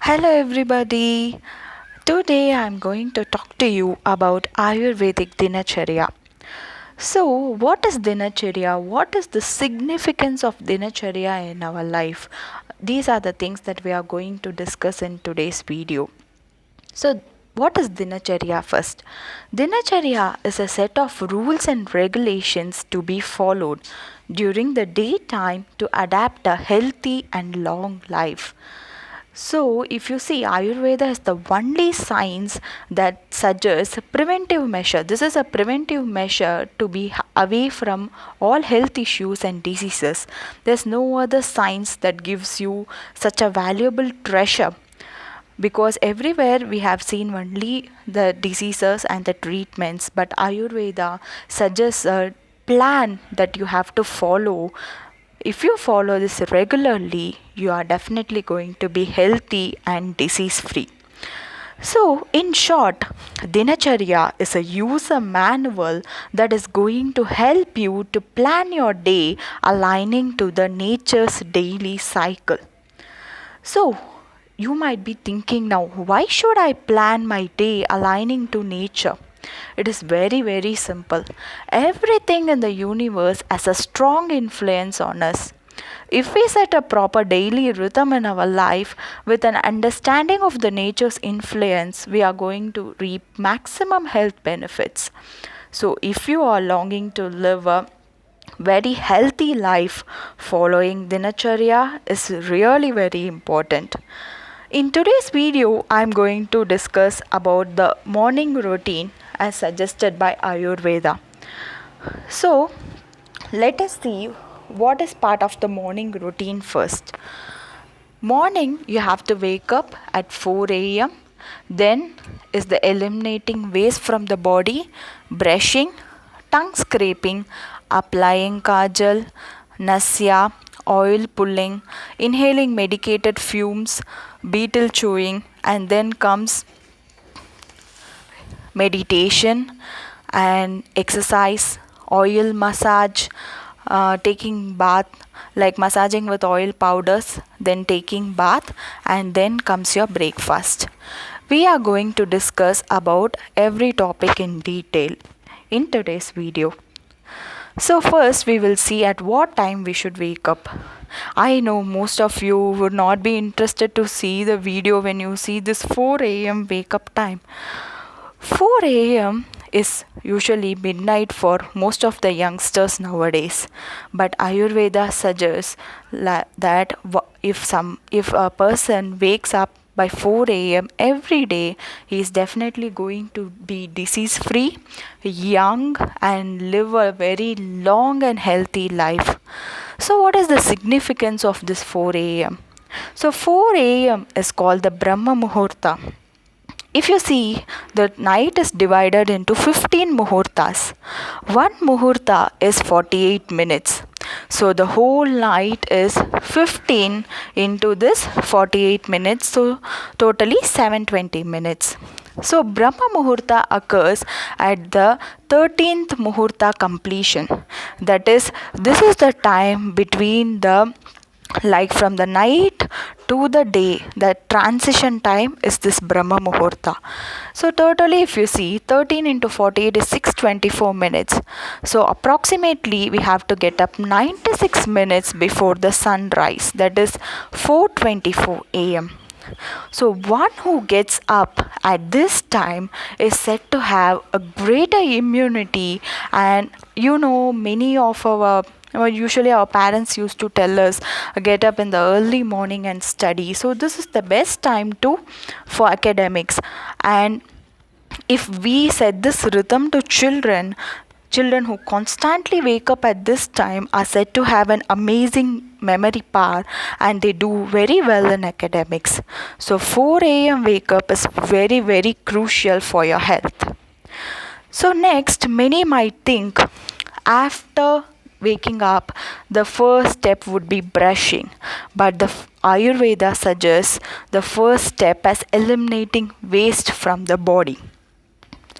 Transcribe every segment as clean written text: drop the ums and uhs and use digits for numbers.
Hello, everybody. Today I'm going to talk to you about Ayurvedic Dinacharya. So, what is Dinacharya? What is the significance of Dinacharya in our life? These are the things that we are going to discuss in today's video. So, what is Dinacharya first? Dinacharya is a set of rules and regulations to be followed during the daytime to adapt a healthy and long life. So, if you see, Ayurveda is the only science that suggests a preventive measure. This is a preventive measure to be away from all health issues and diseases. There's no other science that gives you such a valuable treasure because everywhere we have seen only the diseases and the treatments, but Ayurveda suggests a plan that you have to follow. If you follow this regularly, you are definitely going to be healthy and disease free. So, in short, Dinacharya is a user manual that is going to help you to plan your day aligning to the nature's daily cycle. So, you might be thinking now, why should I plan my day aligning to nature? It is very simple. Everything in the universe has a strong influence on us. If we set a proper daily rhythm in our life with an understanding of the nature's influence, we are going to reap maximum health benefits. So, if you are longing to live a very healthy life, following Dinacharya is really very important. In today's video, I am going to discuss about the morning routine as suggested by Ayurveda. So, let us see what is part of the morning routine first. Morning, you have to wake up at 4 a.m. Then is the eliminating waste from the body, brushing, tongue scraping, applying kajal, nasya, oil pulling, inhaling medicated fumes, betel chewing, and then comes meditation and exercise, oil massage, taking bath, like massaging with oil powders, then taking bath, and then comes your breakfast. We are going to discuss about every topic in detail in today's video. So, first, we will see at what time we should wake up. I know most of you would not be interested to see the video when you see this 4 a.m. wake up time. 4 a.m. is usually midnight for most of the youngsters nowadays, but Ayurveda suggests that if a person wakes up by 4 a.m. every day, he is definitely going to be disease free, young, and live a very long and healthy life. So, what is the significance of this 4 a.m.? So, 4 a.m. is called the Brahma Muhurta. If you see, the night is divided into 15 muhurtas. One muhurta is 48 minutes. So the whole night is 15 into this 48 minutes. So totally 720 minutes. So Brahma Muhurta occurs at the 13th Muhurta completion. That is, this is the time between the, like from the night to the day, that transition time is this Brahma Muhurta. So totally if you see, 13 into 48 is 624 minutes. So approximately we have to get up 96 minutes before the sunrise, that is 4:24 a.m. So one who gets up at this time is said to have a greater immunity, and many of our usually our parents used to tell us get up in the early morning and study. So this is the best time for academics. And if we set this rhythm to children who constantly wake up at this time are said to have an amazing memory power, and they do very well in academics. So 4 a.m. wake up is very crucial for your health. So next, many might think after waking up, the first step would be brushing, but the Ayurveda suggests the first step as eliminating waste from the body.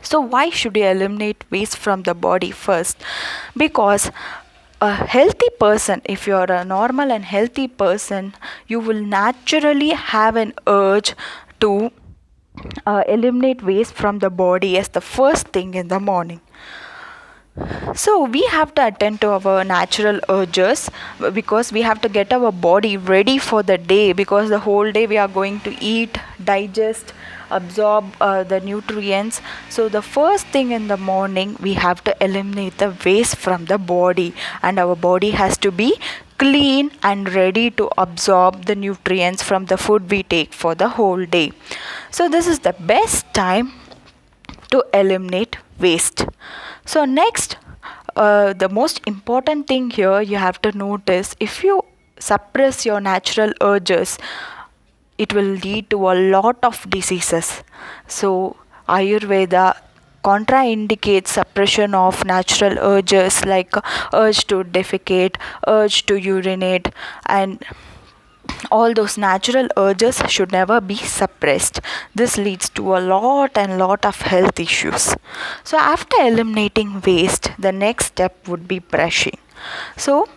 So why should you eliminate waste from the body first? Because a healthy person, if you're a normal and healthy person, you will naturally have an urge to eliminate waste from the body as the first thing in the morning. So we have to attend to our natural urges because we have to get our body ready for the day, because the whole day we are going to eat, digest, absorb the nutrients. So the first thing in the morning we have to eliminate the waste from the body, and our body has to be clean and ready to absorb the nutrients from the food we take for the whole day. So this is the best time to eliminate waste. So next, the most important thing here you have to notice, if you suppress your natural urges, it will lead to a lot of diseases. So Ayurveda contraindicates suppression of natural urges like urge to defecate, urge to urinate, and all those natural urges should never be suppressed. This leads to a lot of health issues. So after eliminating waste, the next step would be brushing. So,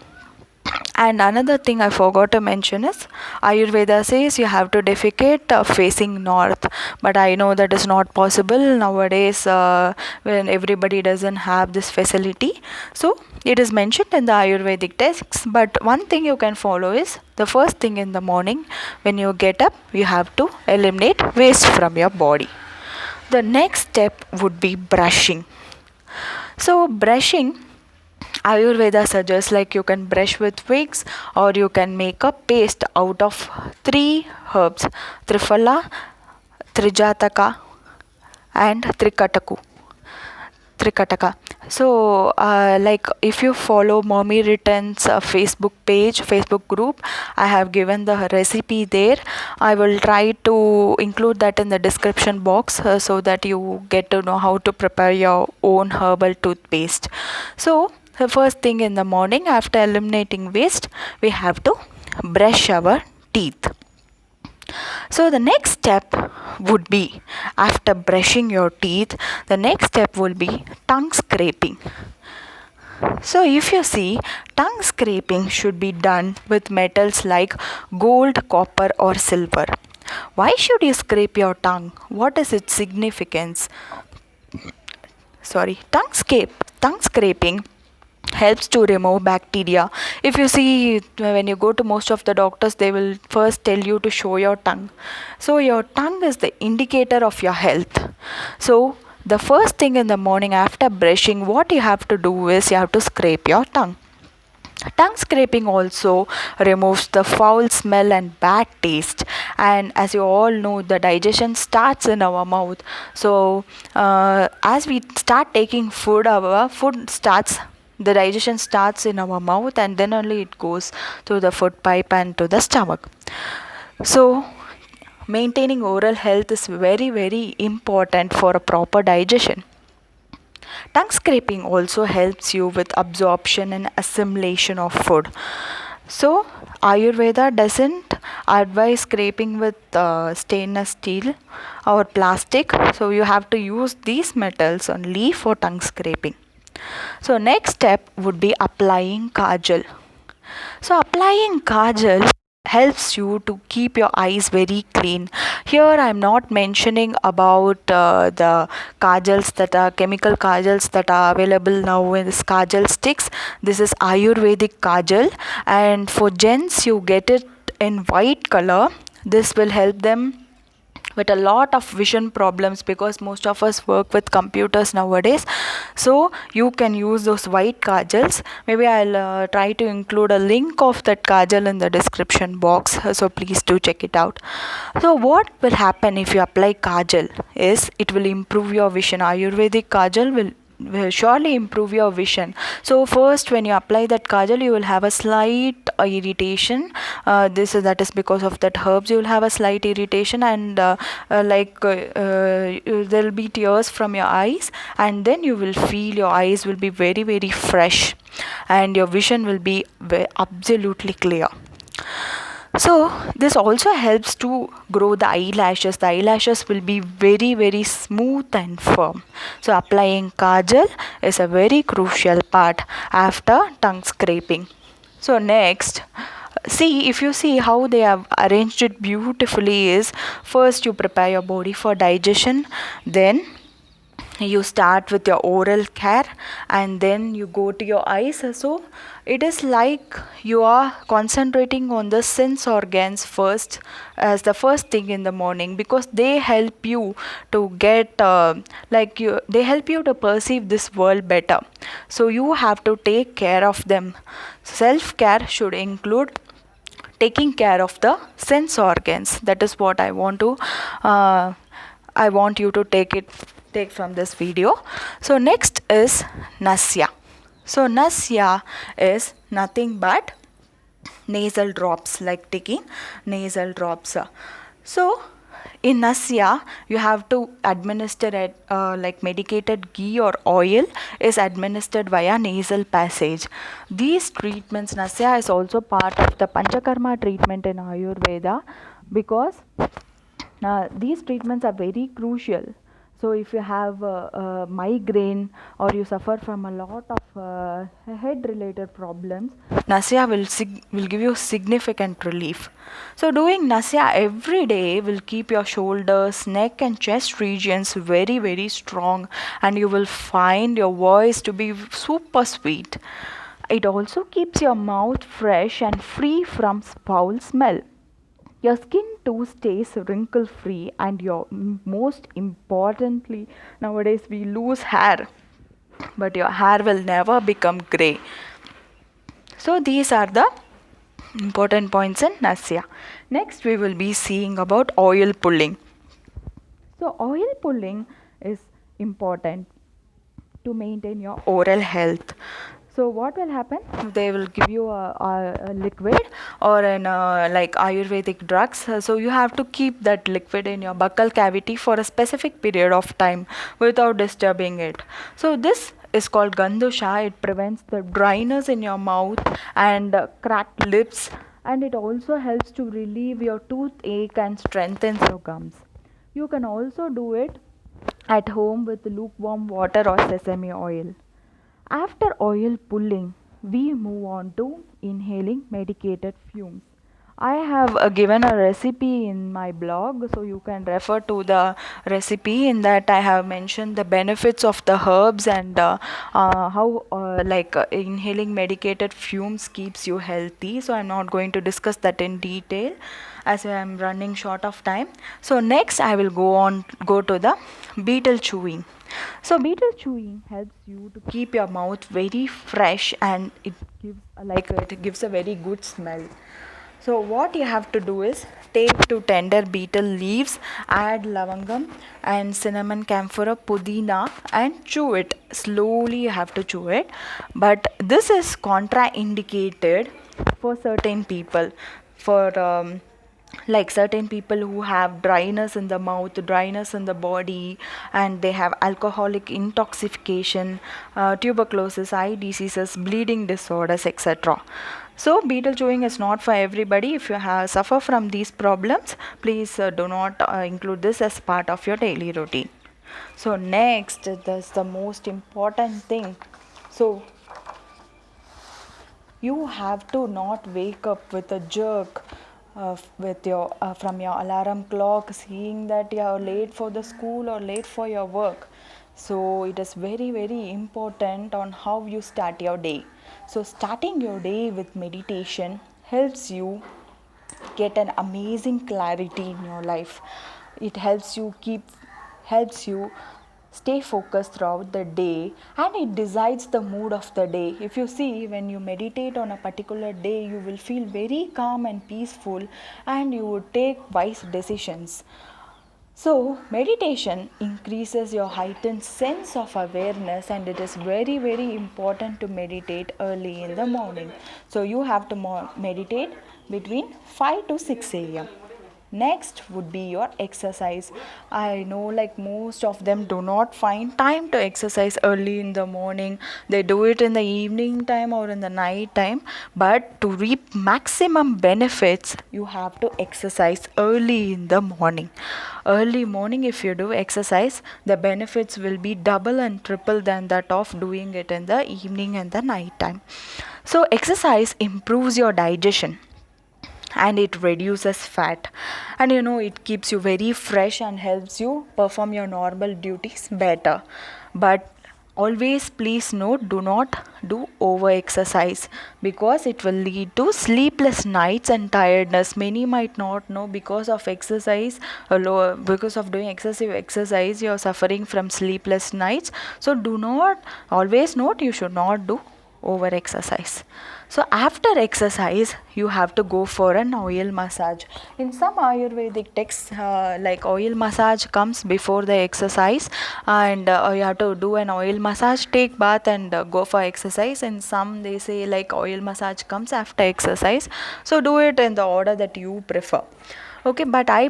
and another thing I forgot to mention is Ayurveda says you have to defecate facing north, but I know that is not possible nowadays when everybody doesn't have this facility. So it is mentioned in the Ayurvedic texts, but one thing you can follow is the first thing in the morning when you get up, you have to eliminate waste from your body. The next step would be brushing. So brushing, Ayurveda suggests like you can brush with twigs, or you can make a paste out of three herbs: Triphala, Trijataka, and Trikataka. So, like if you follow Mommy Return's Facebook page, Facebook group, I have given the recipe there. I will try to include that in the description box so that you get to know how to prepare your own herbal toothpaste. So, the first thing in the morning after eliminating waste, we have to brush our teeth. So the next step would be, after brushing your teeth, the next step will be tongue scraping. So if you see, tongue scraping should be done with metals like gold, copper or silver. Why should you scrape your tongue? What is its significance? Tongue scraping helps to remove bacteria. If you see, when you go to most of the doctors, they will first tell you to show your tongue. So your tongue is the indicator of your health. So the first thing in the morning after brushing, what you have to do is you have to scrape your tongue. Tongue scraping also removes the foul smell and bad taste, and as you all know, the digestion starts in our mouth. So as we start taking food, our food starts, the digestion starts in our mouth, and then only it goes to the food pipe and to the stomach. So maintaining oral health is very important for a proper digestion. Tongue scraping also helps you with absorption and assimilation of food. So Ayurveda doesn't advise scraping with stainless steel or plastic. So you have to use these metals only for tongue scraping. So next step would be applying kajal. So applying kajal helps you to keep your eyes very clean. Here I am not mentioning about the kajals that are chemical kajals that are available now in this kajal sticks. This is Ayurvedic kajal, and for gents you get it in white color. This will help them with a lot of vision problems, because most of us work with computers nowadays. So you can use those white kajals. Maybe I'll try to include a link of that kajal in the description box, so please do check it out. So what will happen if you apply kajal is it will improve your vision. Ayurvedic kajal will surely improve your vision. So first, when you apply that kajal, you will have a slight irritation. That is because of that herbs. You will have a slight irritation, and there will be tears from your eyes, and then you will feel your eyes will be very fresh, and your vision will be absolutely clear. So this also helps to grow the eyelashes. The eyelashes will be very very smooth and firm. So applying kajal is a very crucial part after tongue scraping. So next, see, if you see how they have arranged it beautifully is, first you prepare your body for digestion, then you start with your oral care, and then you go to your eyes. So it is like you are concentrating on the sense organs first, as the first thing in the morning, because they help you to get they help you to perceive this world better. So you have to take care of them. Self care should include taking care of the sense organs. That is what uh, I want you to take from this video. So next is nasya. So nasya is nothing but nasal drops, like taking nasal drops. So in nasya you have to administer it, like medicated ghee or oil is administered via nasal passage. These treatments, nasya is also part of the panchakarma treatment in ayurveda, because these treatments are very crucial. So if you have migraine, or you suffer from a lot of head related problems, nasya will give you significant relief. So doing nasya every day will keep your shoulders, neck and chest regions very very strong, and you will find your voice to be super sweet. It also keeps your mouth fresh and free from foul smell. Your skin too stays wrinkle free, and your most importantly, nowadays we lose hair, but your hair will never become gray. So these are the important points in nasya. Next we will be seeing about oil pulling. So oil pulling is important to maintain your oral health. So what will happen? They will give you a liquid or an like ayurvedic drugs. So you have to keep that liquid in your buccal cavity for a specific period of time without disturbing it. So this is called gandusha. It prevents the dryness in your mouth and cracked lips, and it also helps to relieve your toothache and strengthens your gums. You can also do it at home with lukewarm water or sesame oil. After oil pulling, we move on to inhaling medicated fumes. I have given a recipe in my blog, so you can refer to the recipe. In that, I have mentioned the benefits of the herbs and how inhaling medicated fumes keeps you healthy. So I'm not going to discuss that in detail, as I am running short of time. So next, I will go to the betel chewing. So betel chewing helps you to keep your mouth very fresh, and it gives a very good smell. So what you have to do is take two tender betel leaves, add lavangam and cinnamon, camphor, pudina, and chew it. Slowly you have to chew it. But this is contraindicated for certain people. For like certain people who have dryness in the mouth, dryness in the body, and they have alcoholic intoxication, tuberculosis, eye diseases, bleeding disorders, etc. So betel chewing is not for everybody. If you have suffer from these problems, please do not include this as part of your daily routine. So next, that's the most important thing. So you have to not wake up with a jerk with your from your alarm clock, seeing that you are late for the school or late for your work. So it is very very important on how you start your day. So starting your day with meditation helps you get an amazing clarity in your life. It helps you stay focused throughout the day, and it decides the mood of the day. If you see, when you meditate on a particular day, you will feel very calm and peaceful, and you would take wise decisions. So meditation increases your heightened sense of awareness, and it is very very important to meditate early in the morning. So you have to meditate between 5 to 6 a.m. Next would be your exercise. I know like most of them do not find time to exercise early in the morning. They do it in the evening time or in the night time. But to reap maximum benefits, you have to exercise early in the morning. Early morning, if you do exercise, the benefits will be double and triple than that of doing it in the evening and the night time. So exercise improves your digestion and it reduces fat, and it keeps you very fresh and helps you perform your normal duties better. But always please note, do not do over exercise because it will lead to sleepless nights and tiredness. Many might not know, because of exercise, because of doing excessive exercise, you are suffering from sleepless nights. So do not, always note, you should not do over exercise. So after exercise, you have to go for an oil massage. In some Ayurvedic texts, like oil massage comes before the exercise, and you have to do an oil massage, take bath, and go for exercise. In some, they say like oil massage comes after exercise. So do it in the order that you prefer. Okay, but I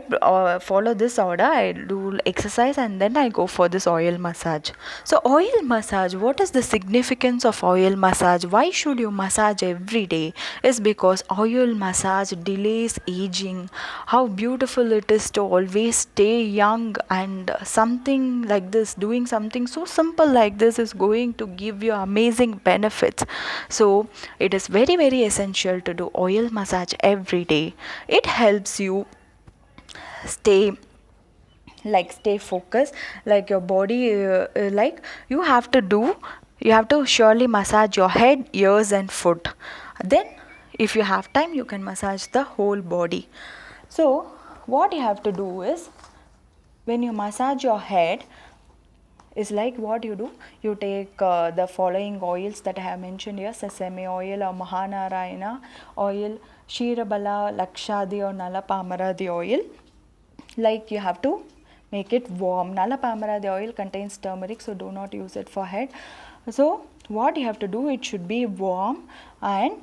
follow this order. I do exercise and then I go for this oil massage. So oil massage, what is the significance of oil massage? Why should you massage every day? Is because oil massage delays aging. How beautiful it is to always stay young, and something like this, doing something so simple like this is going to give you amazing benefits. So it is very very essential to do oil massage every day. It helps you stay stay focused, like your body, like you have to surely massage your head, ears and foot. Then if you have time, you can massage the whole body. So what you have to do is, when you massage your head, is like what you do, you take the following oils that I have mentioned here: sesame oil or Mahanarayana oil, Shirabala, Lakshadi or Nalapamaradi oil. Like you have to make it warm. Nalapamaradi oil contains turmeric, so do not use it for head. So what you have to do, it should be warm, and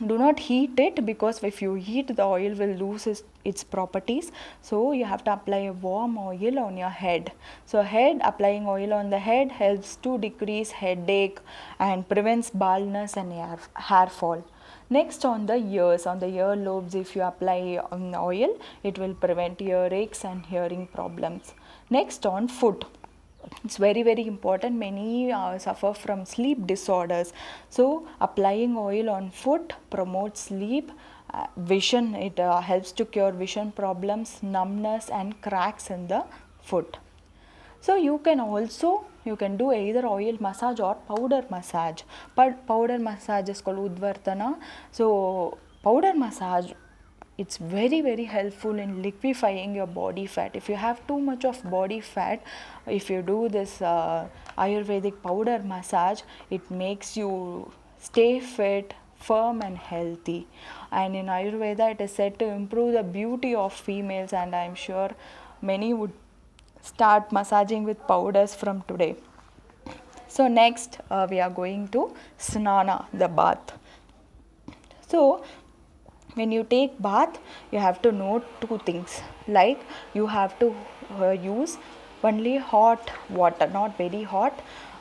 do not heat it, because if you heat, the oil will lose its properties. So you have to apply a warm oil on your head. So applying oil on the head helps to decrease headache and prevents baldness and hair fall. Next, on the ears, on the ear lobes, if you apply oil, it will prevent earaches and hearing problems. Next, on foot, it's very very important. Many suffer from sleep disorders, so applying oil on foot promotes sleep, vision. It helps to cure vision problems, numbness and cracks in the foot. So you can do either oil massage or powder massage. But powder massage is called Udvartana. So powder massage, it's very very helpful in liquefying your body fat. If you have too much of body fat, if you do this Ayurvedic powder massage, it makes you stay fit, firm and healthy. And in Ayurveda, it is said to improve the beauty of females, and I am sure many would start massaging with powders from today. So next, we are going to Snana, the bath. So when you take bath, you have to note two things, like you have to use only hot water, not very hot.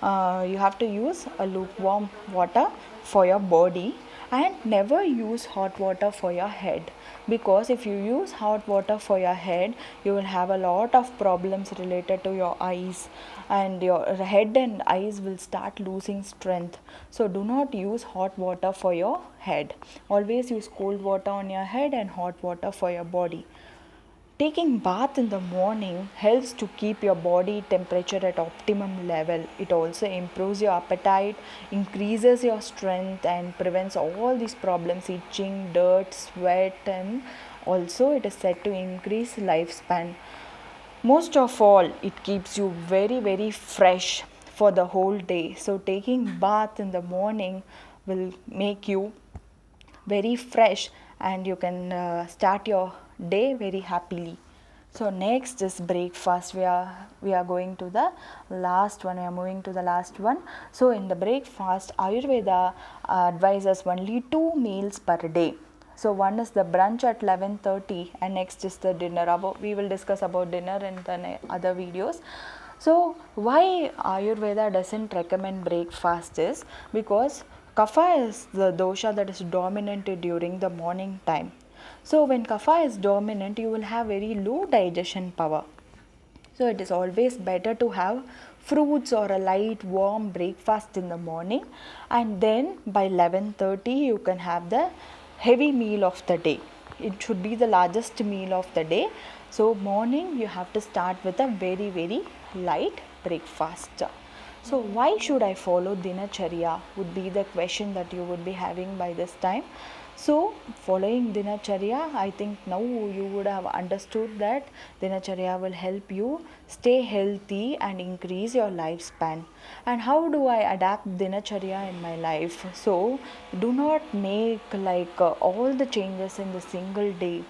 You have to use a lukewarm water for your body, and never use hot water for your head, because if you use hot water for your head, you will have a lot of problems related to your eyes, and your head and eyes will start losing strength. So do not use hot water for your head. Always use cold water on your head and hot water for your body. Taking bath in the morning helps to keep your body temperature at optimum level. It also improves your appetite, increases your strength and prevents all these problems: itching, dirt, sweat, and also it is said to increase lifespan. Most of all, it keeps you very very fresh for the whole day. So taking bath in the morning will make you very fresh, and you can start your day very happily. So next is breakfast. We are going to the last one. We are moving to the last one. So in the breakfast, Ayurveda advises only 2 meals per day. So one is the brunch at 11:30 and next is the dinner. We will discuss about dinner in the other videos. So why Ayurveda doesn't recommend breakfast is because Kapha is the dosha that is dominant during the morning time. So when Kapha is dominant, you will have very low digestion power. So it is always better to have fruits or a light warm breakfast in the morning, and then by 11:30 you can have the heavy meal of the day. It should be the largest meal of the day. So morning you have to start with a very light breakfast. So why should I follow Dinacharya would be the question that you would be having by this time. So following Dinacharya, I think now you would have understood that Dinacharya will help you stay healthy and increase your lifespan. And how do I adapt Dinacharya in my life? So do not make like all the changes in the single day.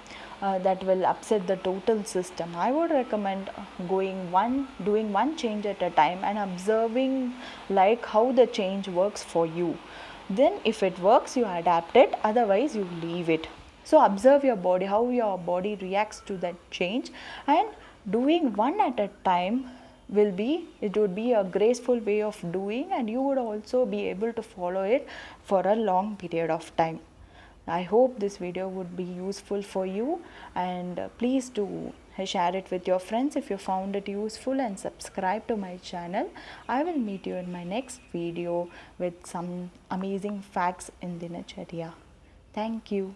That will upset the total system. I would recommend doing one change at a time and observing like how the change works for you. Then if it works you adapt it, otherwise you leave it. So observe your body, how your body reacts to that change, and doing one at a time would be a graceful way of doing, and you would also be able to follow it for a long period of time. I hope this video would be useful for you, and please do share it with your friends if you found it useful, and subscribe to my channel. I will meet you in my next video with some amazing facts in Dinacharya. Thank you.